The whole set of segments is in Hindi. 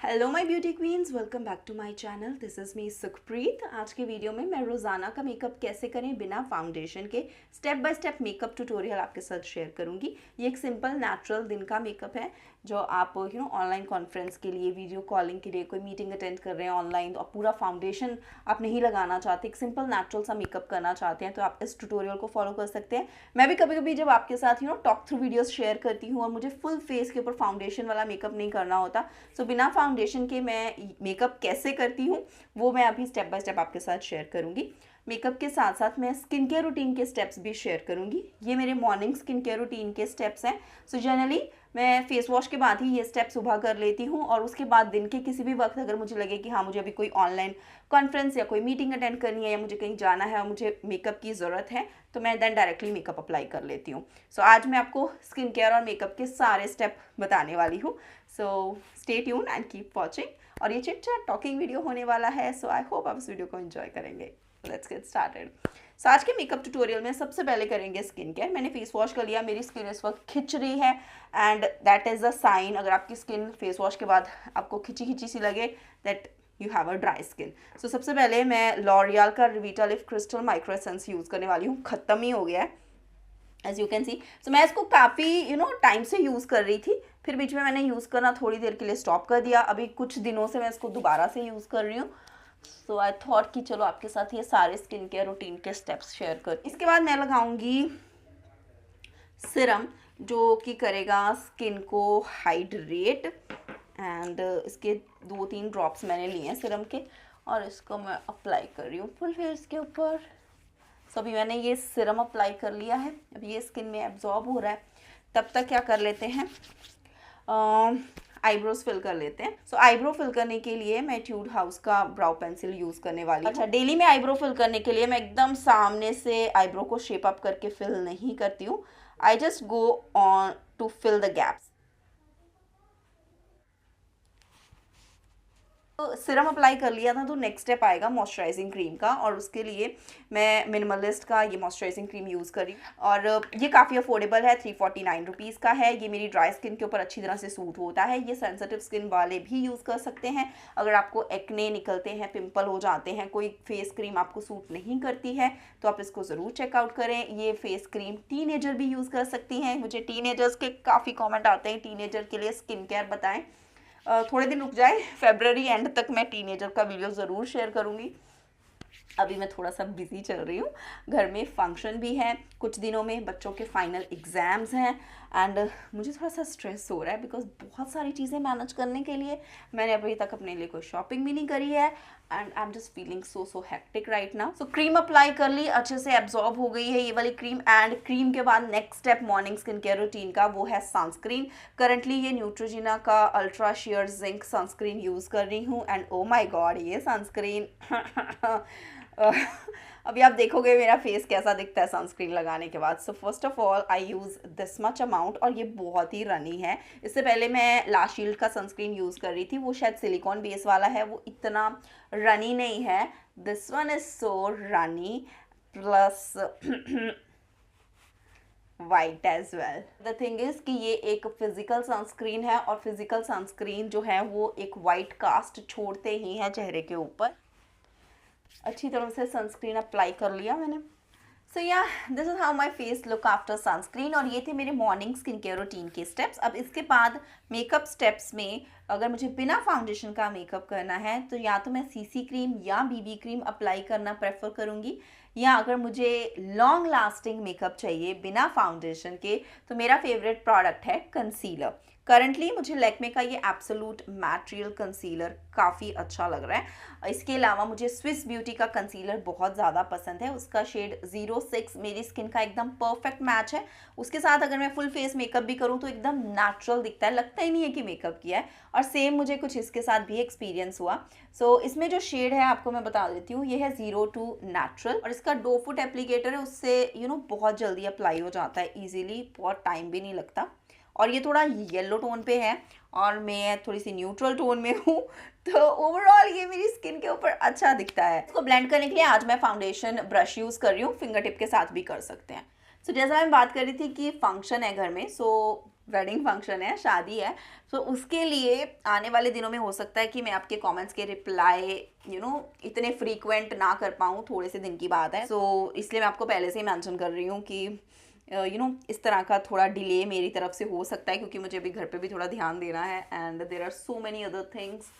Hello my beauty queens, welcome back to my channel. This is me Sukhpreet. आज के वीडियो में मैं रोज़ाना का मेकअप कैसे करें बिना फाउंडेशन के step by step makeup tutorial आपके साथ शेयर करूंगी। ये एक सिंपल नेचुरल दिन का मेकअप है जो आप ऑनलाइन कॉन्फ्रेंस के लिए, वीडियो कॉलिंग के लिए, कोई मीटिंग अटेंड कर रहे हैं ऑनलाइन तो आप पूरा फाउंडेशन आप नहीं लगाना चाहते, एक सिंपल नेचुरल सा मेकअप करना चाहते हैं तो आप इस ट्यूटोरियल को फॉलो कर सकते हैं। मैं भी कभी कभी जब आपके साथ टॉक थ्रू वीडियोज़ शेयर करती हूँ और मुझे फुल फेस के ऊपर फाउंडेशन वाला मेकअप नहीं करना होता, सो बिना फाउंडेशन के मैं मेकअप कैसे करती हूँ वो मैं अभी स्टेप बाय स्टेप आपके साथ शेयर करूँगी। मेकअप के साथ साथ मैं स्किन केयर रूटीन के स्टेप्स भी शेयर करूँगी। ये मेरे मॉर्निंग स्किन केयर रूटीन के स्टेप्स हैं। सो जनरली मैं फेस वॉश के बाद ही ये स्टेप सुबह कर लेती हूँ और उसके बाद दिन के किसी भी वक्त अगर मुझे लगे कि हाँ मुझे अभी कोई ऑनलाइन कॉन्फ्रेंस या कोई मीटिंग अटेंड करनी है या मुझे कहीं जाना है और मुझे मेकअप की ज़रूरत है तो मैं देन डायरेक्टली मेकअप अप्लाई कर लेती हूँ। सो आज मैं आपको स्किन केयर और मेकअप के सारे स्टेप बताने वाली हूँ। So stay tune and keep watching. और ये चिट चैट टॉकिंग वीडियो होने वाला है, सो आई होप आप इस वीडियो को एंजॉय करेंगे। Let's get started. सो आज के मेकअप ट्यूटोरियल में सबसे पहले करेंगे स्किन केयर। मैंने फेस वॉश कर लिया, मेरी स्किन इस वक्त खिंच रही है and that is a sign. अगर आपकी स्किन फेस वॉश के बाद आपको खिंची खिंची सी लगे that you have a dry skin. So सबसे पहले मैं लॉरियल का Revitalift crystal micro essence use करने वाली हूँ। ख़त्म ही हो गया है as you can see. So मैं इसको काफ़ी टाइम से यूज़ कर रही थी, फिर बीच में मैंने यूज़ करना थोड़ी देर के लिए स्टॉप कर दिया। अभी कुछ दिनों से मैं इसको दोबारा से यूज़ कर रही हूँ। सो आई थॉट कि चलो आपके साथ ये सारे स्किन केयर रूटीन के स्टेप्स शेयर कर। इसके बाद मैं लगाऊंगी सिरम जो कि करेगा स्किन को हाइड्रेट एंड इसके 2-3 ड्रॉप्स मैंने लिए हैं सिरम के और इसको मैं अप्लाई कर रही हूँ फुल फेस के ऊपर। सो अभी मैंने ये सिरम अप्लाई कर लिया है, अभी ये स्किन में एब्जॉर्ब हो रहा है। तब तक क्या कर लेते हैं, आईब्रोज फिल कर लेते हैं। सो आईब्रो फिल करने के लिए मैं ट्यूड हाउस का ब्राउ पेंसिल यूज़ करने वाली हूँ। अच्छा, डेली में आईब्रो फिल करने के लिए मैं एकदम सामने से आईब्रो को शेप अप करके फिल नहीं करती हूँ। I just go on to fill the gaps. तो सिरम अप्लाई कर लिया था तो नेक्स्ट स्टेप आएगा मॉइस्चराइजिंग क्रीम का, और उसके लिए मैं मिनिमलिस्ट का ये मॉइस्चराइजिंग क्रीम यूज़ कर रही हूँ और ये काफ़ी अफोर्डेबल है, 349 रुपीज़ का है। ये मेरी ड्राई स्किन के ऊपर अच्छी तरह से सूट होता है। ये सेंसिटिव स्किन वाले भी यूज़ कर सकते हैं। अगर आपको एक्ने निकलते हैं, पिंपल हो जाते हैं, कोई फेस क्रीम आपको सूट नहीं करती है तो आप इसको ज़रूर चेकआउट करें। ये फेस क्रीम टीनेजर भी यूज़ कर सकती हैं। मुझे टीनेजर्स के काफ़ी कॉमेंट आते हैं, टीनेजर के लिए स्किन केयर बताएं। थोड़े दिन रुक जाए, फेब्रवरी एंड तक मैं टीनेजर का वीडियो ज़रूर शेयर करूँगी। अभी मैं थोड़ा सा बिजी चल रही हूँ, घर में फंक्शन भी है, कुछ दिनों में बच्चों के फाइनल एग्ज़ाम्स हैं एंड मुझे थोड़ा सा स्ट्रेस हो रहा है बिकॉज बहुत सारी चीज़ें मैनेज करने के लिए मैंने अभी तक अपने लिए कोई शॉपिंग भी नहीं करी है and I am just feeling so hectic right now. So cream apply कर ली, अच्छे से एब्जॉर्ब हो गई है ये वाली क्रीम। एंड क्रीम के बाद next step morning skin care routine का, वो है सनस्क्रीन। करंटली ये न्यूट्रोजिना का ultra share zinc sunscreen use कर रही हूँ एंड ओ माई गॉड ये सनस्क्रीन अभी आप देखोगे मेरा फेस कैसा दिखता है सनस्क्रीन लगाने के बाद। So first of all I use this much amount और ये बहुत ही रनी है। इससे पहले मैं ला शील्ड का सनस्क्रीन यूज़ कर रही थी, वो शायद सिलिकॉन बेस वाला है, वो इतना रनी नहीं है। This one is so runny plus white as well. The thing is कि ये एक फिजिकल सनस्क्रीन है और फिजिकल सनस्क्रीन जो है वो एक वाइट कास्ट छोड़ते ही हैं चेहरे के ऊपर। अच्छी तरह से सनस्क्रीन अप्लाई कर लिया मैंने। सो या this is how my face look after sunscreen. और ये थे मेरे मॉर्निंग स्किन केयर रूटीन के स्टेप्स। अब इसके बाद मेकअप स्टेप्स में अगर मुझे बिना फाउंडेशन का मेकअप करना है तो या तो मैं सीसी क्रीम या बीबी क्रीम अप्लाई करना प्रेफर करूँगी, या अगर मुझे लॉन्ग लास्टिंग मेकअप चाहिए बिना फाउंडेशन के तो मेरा फेवरेट प्रोडक्ट है कंसीलर। करंटली मुझे लैक्मे का ये एब्सोल्यूट मैटेरियल कंसीलर काफ़ी अच्छा लग रहा है। इसके अलावा मुझे स्विस ब्यूटी का कंसीलर बहुत ज़्यादा पसंद है, उसका शेड 06 मेरी स्किन का एकदम परफेक्ट मैच है। उसके साथ अगर मैं फुल फेस मेकअप भी करूँ तो एकदम नेचुरल दिखता है, लगता ही नहीं है कि मेकअप किया है। और सेम मुझे कुछ इसके साथ भी एक्सपीरियंस हुआ। सो इसमें जो शेड है आपको मैं बता देती हूँ, ये है 02 नेचुरल और इसका 2 फुट एप्लीकेटर है, उससे बहुत जल्दी अप्लाई हो जाता है ईजिली, बहुत टाइम भी नहीं लगता। और ये थोड़ा येलो टोन पे है और मैं थोड़ी सी न्यूट्रल टोन में हूँ, तो ओवरऑल ये मेरी स्किन के ऊपर अच्छा दिखता है। इसको ब्लेंड करने के लिए आज मैं फाउंडेशन ब्रश यूज़ कर रही हूँ, फिंगर टिप के साथ भी कर सकते हैं। सो जैसा मैं बात कर रही थी कि फंक्शन है घर में, सो वेडिंग फंक्शन है, शादी है, तो उसके लिए आने वाले दिनों में हो सकता है कि मैं आपके कमेंट्स के रिप्लाई इतने फ्रीक्वेंट ना कर पाऊँ, थोड़े से दिन की बात है। सो इसलिए मैं आपको पहले से ही मेंशन कर रही हूँ कि इस तरह का थोड़ा डिले मेरी तरफ से हो सकता है, क्योंकि मुझे अभी घर पे भी थोड़ा ध्यान देना है and there are so many other things.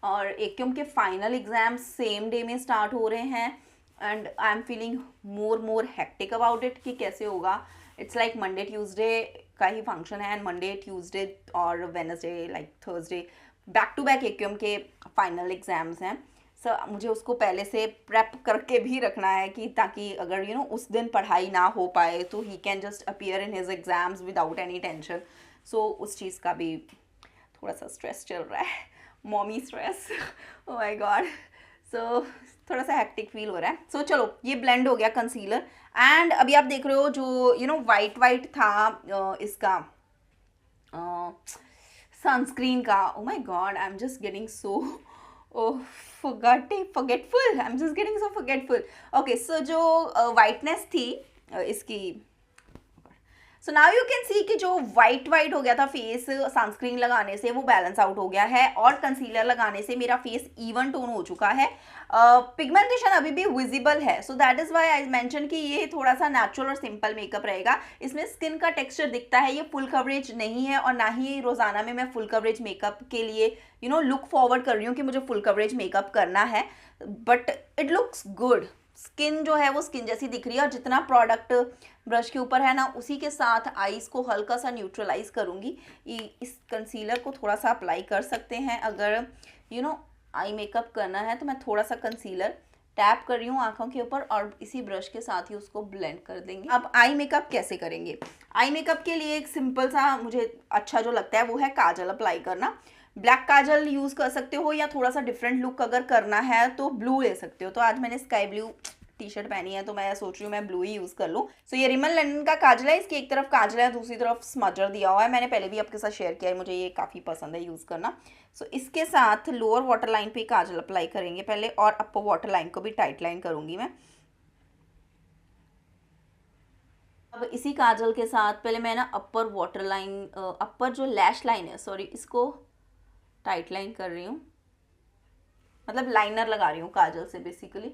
और एक के फाइनल एग्जाम्स सेम डे में स्टार्ट हो रहे हैं and I am feeling more hectic about it कि कैसे होगा। इट्स लाइक मंडे ट्यूसडे का ही फंक्शन है एंड मंडे ट्यूसडे और Wednesday like Thursday back to back एक के फाइनल एग्जाम्स हैं। सो मुझे उसको पहले से प्रेप करके भी रखना है कि ताकि अगर उस दिन पढ़ाई ना हो पाए तो he can just appear in his exams without any tension. So उस चीज़ का भी थोड़ा सा स्ट्रेस चल रहा है, mommy stress. Oh my god. So थोड़ा सा हेक्टिक फील हो रहा है। सो चलो ये ब्लेंड हो गया कंसीलर एंड अभी आप देख रहे हो जो वाइट था इसका सनस्क्रीन का। Oh my God, I am just getting so forgetful. I'm just getting so forgetful. Okay, so जो whiteness थी इसकी, सो नाउ यू कैन सी कि जो वाइट हो गया था फेस सनस्क्रीन लगाने से वो बैलेंस आउट हो गया है और कंसीलर लगाने से मेरा फेस इवन टोन हो चुका है। पिगमेंटेशन अभी भी विजिबल है, so that is why I mention कि ये थोड़ा सा नेचुरल और सिंपल मेकअप रहेगा। इसमें स्किन का टेक्सचर दिखता है, ये फुल कवरेज नहीं है और ना ही रोजाना में मैं फुल कवरेज मेकअप के लिए लुक फॉरवर्ड कर रही हूँ कि मुझे फुल कवरेज मेकअप करना है, but it looks good. Skin जो है वो स्किन जैसी दिख रही है और जितना प्रोडक्ट ब्रश के ऊपर है ना उसी के साथ आईज को हल्का सा न्यूट्रलाइज करूँगी। इस कंसीलर को थोड़ा सा अप्लाई कर सकते हैं अगर आई मेकअप करना है तो मैं थोड़ा सा कंसीलर टैप कर रही हूँ आंखों के ऊपर और इसी ब्रश के साथ ही उसको ब्लेंड कर देंगे। अब आई मेकअप कैसे करेंगे? आई मेकअप के लिए एक सिंपल सा मुझे अच्छा जो लगता है वो है काजल अप्लाई करना। ब्लैक काजल यूज़ कर सकते हो या थोड़ा सा डिफरेंट लुक अगर करना है तो ब्लू ले सकते हो। तो आज मैंने स्काई ब्लू टी शर्ट पहनी है तो मैं सोच रही हूँ मैं ब्लू ही यूज़ कर लूँ। सो ये रिमन लंडन का काजल है, इसकी एक तरफ काजल है दूसरी तरफ स्मजर दिया हुआ है। मैंने पहले भी आपके साथ शेयर किया है, मुझे ये काफ़ी पसंद है यूज़ करना। सो इसके साथ लोअर वाटर लाइन पे काजल अप्लाई करेंगे पहले और अपर वाटर लाइन को भी टाइट लाइन करूँगी मैं। अब इसी काजल के साथ पहले मैं ना अपर वाटर लाइन अपर जो लैश लाइन है सॉरी इसको टाइट लाइन कर रही हूँ, मतलब लाइनर लगा रही हूँ काजल से बेसिकली।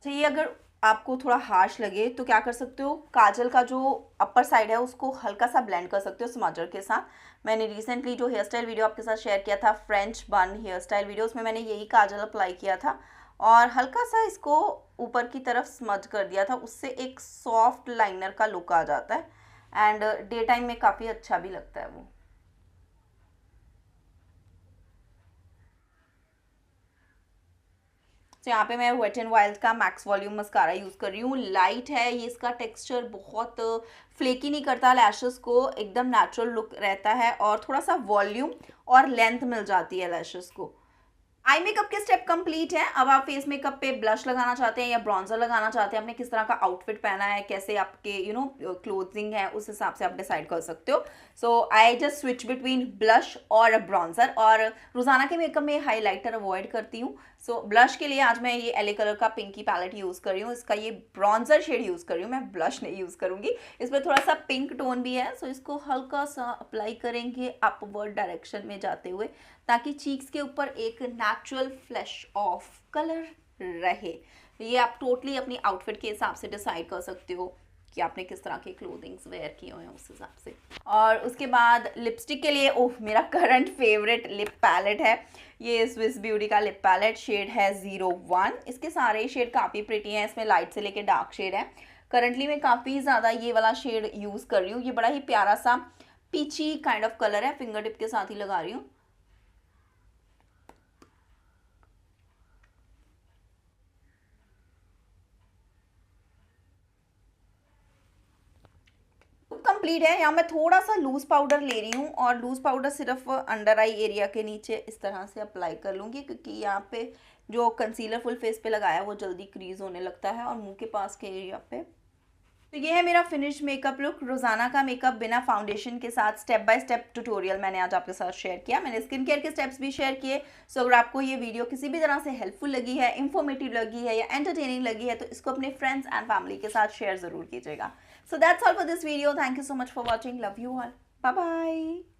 तो ये अगर आपको थोड़ा हार्श लगे तो क्या कर सकते हो, काजल का जो अपर साइड है उसको हल्का सा ब्लेंड कर सकते हो स्मजर के साथ। मैंने रिसेंटली जो हेयर स्टाइल वीडियो आपके साथ शेयर किया था फ्रेंच बन हेयर स्टाइल वीडियो, उसमें मैंने यही काजल अप्लाई किया था और हल्का सा इसको ऊपर की तरफ स्मज कर दिया था, उससे एक सॉफ्ट लाइनर का लुक आ जाता है एंड डे टाइम में काफ़ी अच्छा भी लगता है वो। तो यहाँ पे मैं वेट एंड वाइल्ड का मैक्स वॉल्यूम मस्कारा यूज़ कर रही हूँ। लाइट है ये, इसका टेक्सचर बहुत फ्लेकी नहीं करता, लैशेस को एकदम नेचुरल लुक रहता है और थोड़ा सा वॉल्यूम और लेंथ मिल जाती है लैशेस को। आई मेकअप के स्टेप कंप्लीट है। अब आप फेस मेकअप पे ब्लश लगाना चाहते हैं या ब्रॉन्जर लगाना चाहते हैं, आपने किस तरह का आउटफिट पहना है, कैसे आपके क्लोथिंग है, उस हिसाब से आप डिसाइड कर सकते हो। So I just switch between blush और ब्रॉन्जर, और रोजाना के मेकअप में हाईलाइटर अवॉइड करती हूँ। सो ब्लश के लिए आज मैं ये एले कलर का पिंकी पैलेट यूज़ कर रही हूँ, इसका ये ब्रॉन्जर शेड यूज़ कर रही हूँ, मैं ब्लश नहीं यूज़ करूँगी। इसमें थोड़ा सा पिंक टोन भी है, सो इसको हल्का सा अप्लाई करेंगे अपवर्ड डायरेक्शन में जाते हुए ताकि चीक्स के ऊपर एक नेचुरल फ्लैश ऑफ कलर रहे। ये आप टोटली अपनी आउटफिट के हिसाब से डिसाइड कर सकते हो कि आपने किस तरह के क्लोथिंग्स वेयर किए हुए हैं उस हिसाब से। और उसके बाद लिपस्टिक के लिए ओह मेरा करंट फेवरेट लिप पैलेट है ये स्विस ब्यूटी का लिप पैलेट, शेड है 01। इसके सारे शेड काफ़ी प्रिटी हैं, इसमें लाइट से लेके डार्क शेड है। करंटली मैं काफ़ी ज़्यादा ये वाला शेड यूज़ कर रही हूँ, ये बड़ा ही प्यारा सा पीची काइंड ऑफ कलर है, फिंगर टिप के साथ ही लगा रही हूँ। कंप्लीट है। यहाँ मैं थोड़ा सा लूज पाउडर ले रही हूँ और लूज पाउडर सिर्फ अंडर आई एरिया के नीचे इस तरह से अप्लाई कर लूँगी, क्योंकि यहाँ पे जो कंसीलर फुल फेस पे लगाया है वो जल्दी क्रीज होने लगता है और मुंह के पास के एरिया पे तो ये है मेरा फिनिश्ड मेकअप लुक, रोज़ाना का मेकअप बिना फाउंडेशन के साथ स्टेप बाय स्टेप ट्यूटोरियल मैंने आज आपके साथ शेयर किया। मैंने स्किन केयर के स्टेप्स भी शेयर किए। सो अगर आपको ये वीडियो किसी भी तरह से हेल्पफुल लगी है, इन्फॉर्मेटिव लगी है या एंटरटेनिंग लगी है तो इसको अपने फ्रेंड्स एंड फैमिली के साथ शेयर ज़रूर कीजिएगा। So that's all for this video. Thank you so much for watching. Love you all. Bye bye.